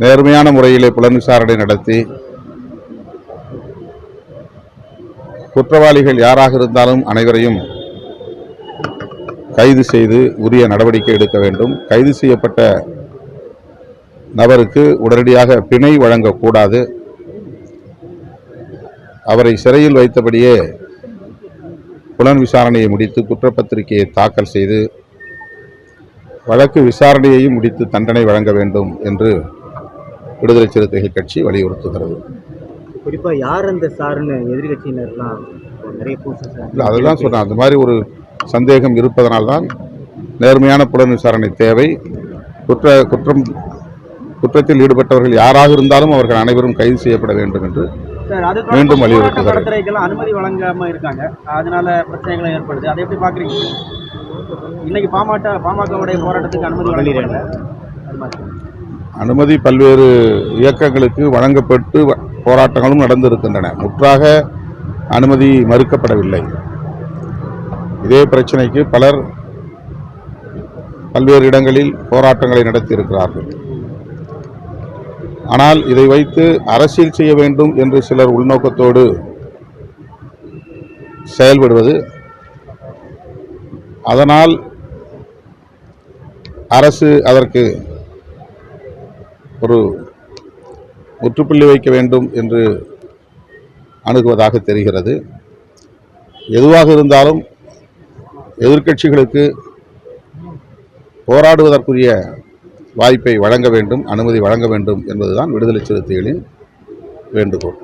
நேர்மையான முறையிலே புலன் விசாரணை நடத்தி குற்றவாளிகள் யாராக இருந்தாலும் அனைவரையும் கைது செய்து உரிய நடவடிக்கை எடுக்க வேண்டும். கைது செய்யப்பட்ட நபருக்கு உடனடியாக பிணை வழங்கக்கூடாது. அவரை சிறையில் வைத்தபடியே புலன் விசாரணையை முடித்து குற்றப்பத்திரிகையை தாக்கல் செய்து வழக்கு விசாரணையையும் முடித்து தண்டனை வழங்க வேண்டும் என்று விடுதலை சிறுத்தைகள் கட்சி வலியுறுத்துகிறது. குறிப்பா யார் அந்த சார்னு எதிர்கட்சியினர்லாம் நிறைய அதுதான் சொன்னேன். அந்த மாதிரி ஒரு சந்தேகம் இருப்பதனால்தான் நேர்மையான புலன் விசாரணை தேவை. குற்றத்தில் ஈடுபட்டவர்கள் யாராக இருந்தாலும் அவர்கள் அனைவரும் கைது செய்யப்பட வேண்டும் என்று மீண்டும் வலியுறுத்துகிறார். அனுமதி வழங்காம இருக்காங்க, அதனால பிரச்சனைகள் ஏற்படுது. அதை எப்படி பாக்குறீங்க? இன்னைக்கு பாமகவுடைய போராட்டத்துக்கு அனுமதி வழங்குறாங்க. அனுமதி பல்வேறு இயக்கங்களுக்கு வழங்கப்பட்டு போராட்டங்களும் நடந்திருக்கின்றன. முற்றாக அனுமதி மறுக்கப்படவில்லை. இதே பிரச்சனைக்கு பலர் பல்வேறு இடங்களில் போராட்டங்களை நடத்தியிருக்கிறார்கள். ஆனால் இதை வைத்து அரசியல் செய்ய வேண்டும் என்று சிலர் உள்நோக்கத்தோடு செயல்படுவது, அதனால் அரசு அதற்கு ஒரு முற்றுப்புள்ளி வைக்க வேண்டும் என்று அணுகுவதாக தெரிகிறது. எதுவாக இருந்தாலும் எதிர்க்கட்சிகளுக்கு போராடுவதற்குரிய வாய்ப்பை வழங்க வேண்டும், அனுமதி வழங்க வேண்டும் என்பதுதான் விடுதலை சிறுத்தைகளின் வேண்டுகோள்.